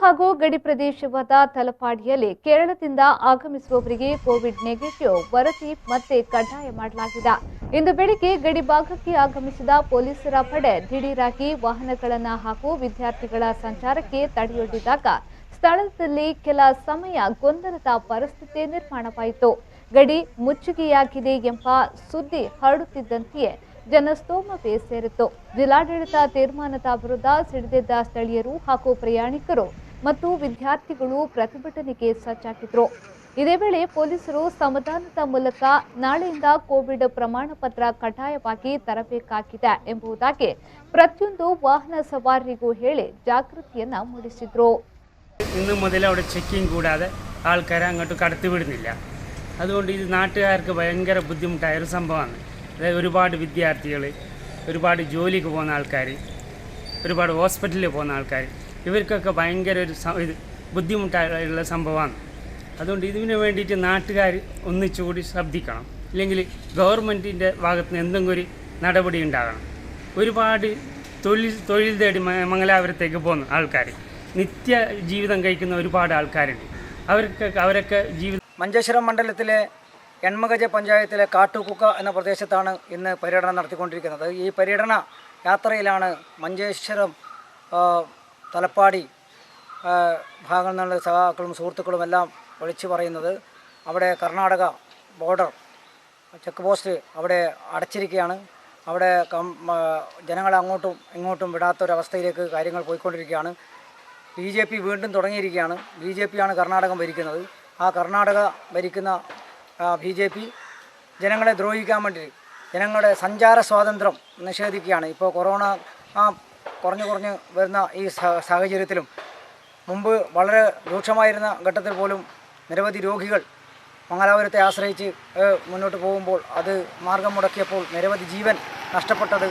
ಹಾಗೂ ಗಡಿ ಪ್ರದೇಶವಾದ ತಲಪಾಡಿಯಲ್ಲಿ ಕೇರಳದಿಂದ ಆಗಮಿಸುವವರಿಗೆ ಕೋವಿಡ್ ನೆಗೆಟಿವ್ ವರದಿ ಮತ್ತೆ ಕಡ್ಡಾಯ ಮಾಡಲಾಗಿದೆ. ಇಂದು ಬೆಳಿಗ್ಗೆ ಗಡಿ ಭಾಗಕ್ಕೆ ಆಗಮಿಸಿದ ಪೊಲೀಸರ ಪಡೆ ದಿಢೀರಾಗಿ ವಾಹನಗಳನ್ನು ಹಾಗೂ ವಿದ್ಯಾರ್ಥಿಗಳ ಸಂಚಾರಕ್ಕೆ ತಡೆಯೊಡ್ಡಿದಾಗ ಸ್ಥಳದಲ್ಲಿ ಕೆಲ ಸಮಯ ಗೊಂದಲದ ಪರಿಸ್ಥಿತಿ ನಿರ್ಮಾಣವಾಯಿತು. ಗಡಿ ಮುಚ್ಚುಗೆಯಾಗಿದೆ ಎಂಬ ಸುದ್ದಿ ಹರಡುತ್ತಿದ್ದಂತೆಯೇ ಜನಸ್ತೋಮವೇ ಸೇರಿತ್ತು. ಜಿಲ್ಲಾಡಳಿತ ತೀರ್ಮಾನದ ವಿರುದ್ಧ ಸಿಡಿದೆದ್ದ ಸ್ಥಳೀಯರು ಹಾಗೂ ಪ್ರಯಾಣಿಕರು ಮತ್ತು ವಿದ್ಯಾರ್ಥಿಗಳು ಪ್ರತಿಭಟನೆಗೆ ಸಜ್ಜಾಗಿದ್ರು. ಇದೇ ವೇಳೆ ಪೊಲೀಸರು ಸಮಾಧಾನದ ಮೂಲಕ ನಾಳೆಯಿಂದ ಕೋವಿಡ್ ಪ್ರಮಾಣ ಪತ್ರ ಕಡ್ಡಾಯವಾಗಿ ತರಬೇಕಾಗಿದೆ ಎಂಬುದಾಗಿ ಪ್ರತಿಯೊಂದು വാഹന സവാരിಗೂ ಹೇಳಿ ಜಾಗೃತಿಯನ್ನ ಮೂಡಿಸಿದ್ರು. ഇന്ന് മുതൽ അവിടെ ചെക്കിംഗ് കൂടാതെ ആൾക്കാരെ അങ്ങോട്ട് കടത്തി വിടുന്നില്ല. അതുകൊണ്ട് ഇത് നാട്ടുകാർക്ക് ഭയങ്കര ബുദ്ധിമുട്ടായ ഒരു സംഭവമാണ്. അതായത് ഒരുപാട് വിദ്യാർത്ഥികൾ, ഒരുപാട് ജോലിക്ക് പോകുന്ന ആൾക്കാർ, ഒരുപാട് ഹോസ്പിറ്റലിൽ പോകുന്ന ആൾക്കാർ, ഇവർക്കൊക്കെ ഭയങ്കര ഒരു ബുദ്ധിമുട്ടായുള്ള സംഭവമാണ്. അതുകൊണ്ട് ഇതിന് വേണ്ടിയിട്ട് നാട്ടുകാർ ഒന്നിച്ചുകൂടി ശ്രദ്ധിക്കണം. ഇല്ലെങ്കിൽ ഗവൺമെൻറ്റിൻ്റെ ഭാഗത്ത് നിന്ന് എന്തെങ്കിലും ഒരു നടപടി ഉണ്ടാകണം. ഒരുപാട് തൊഴിൽ തേടി മംഗലാപുരത്തേക്ക് പോകുന്ന ആൾക്കാർ, നിത്യ ജീവിതം കഴിക്കുന്ന ഒരുപാട് ആൾക്കാരുണ്ട്. അവരൊക്കെ ജീവിതം മഞ്ചേശ്വരം മണ്ഡലത്തിലെ എൺമകജ പഞ്ചായത്തിലെ കാട്ടുകുക്ക എന്ന പ്രദേശത്താണ് ഇന്ന് പര്യടനം നടത്തിക്കൊണ്ടിരിക്കുന്നത്. ഈ പര്യടന യാത്രയിലാണ് മഞ്ചേശ്വരം തലപ്പാടി ഭാഗങ്ങളിൽ നിന്നുള്ള സഹാക്കളും സുഹൃത്തുക്കളും എല്ലാം വിളിച്ചു പറയുന്നത് അവിടെ കർണാടക ബോർഡർ ചെക്ക് പോസ്റ്റ് അവിടെ അടച്ചിരിക്കുകയാണ്. അവിടെ ജനങ്ങളെ അങ്ങോട്ടും ഇങ്ങോട്ടും വിടാത്തൊരവസ്ഥയിലേക്ക് കാര്യങ്ങൾ പോയിക്കൊണ്ടിരിക്കുകയാണ്. BJP വീണ്ടും തുടങ്ങിയിരിക്കുകയാണ്. BJP ആണ് കർണാടകം ഭരിക്കുന്നത്. ആ കർണാടക ഭരിക്കുന്ന BJP ജനങ്ങളെ ദ്രോഹിക്കാൻ വേണ്ടി ജനങ്ങളുടെ സഞ്ചാര സ്വാതന്ത്ര്യം നിഷേധിക്കുകയാണ്. ഇപ്പോൾ കൊറോണ കുറഞ്ഞു വരുന്ന ഈ സാഹചര്യത്തിലും മുമ്പ് വളരെ രൂക്ഷമായിരുന്ന ഘട്ടത്തിൽ പോലും നിരവധി രോഗികൾ മംഗലാപുരത്തെ ആശ്രയിച്ച് മുന്നോട്ട് പോകുമ്പോൾ അത് മാർഗം മുടക്കിയപ്പോൾ നിരവധി ജീവൻ നഷ്ടപ്പെട്ടത്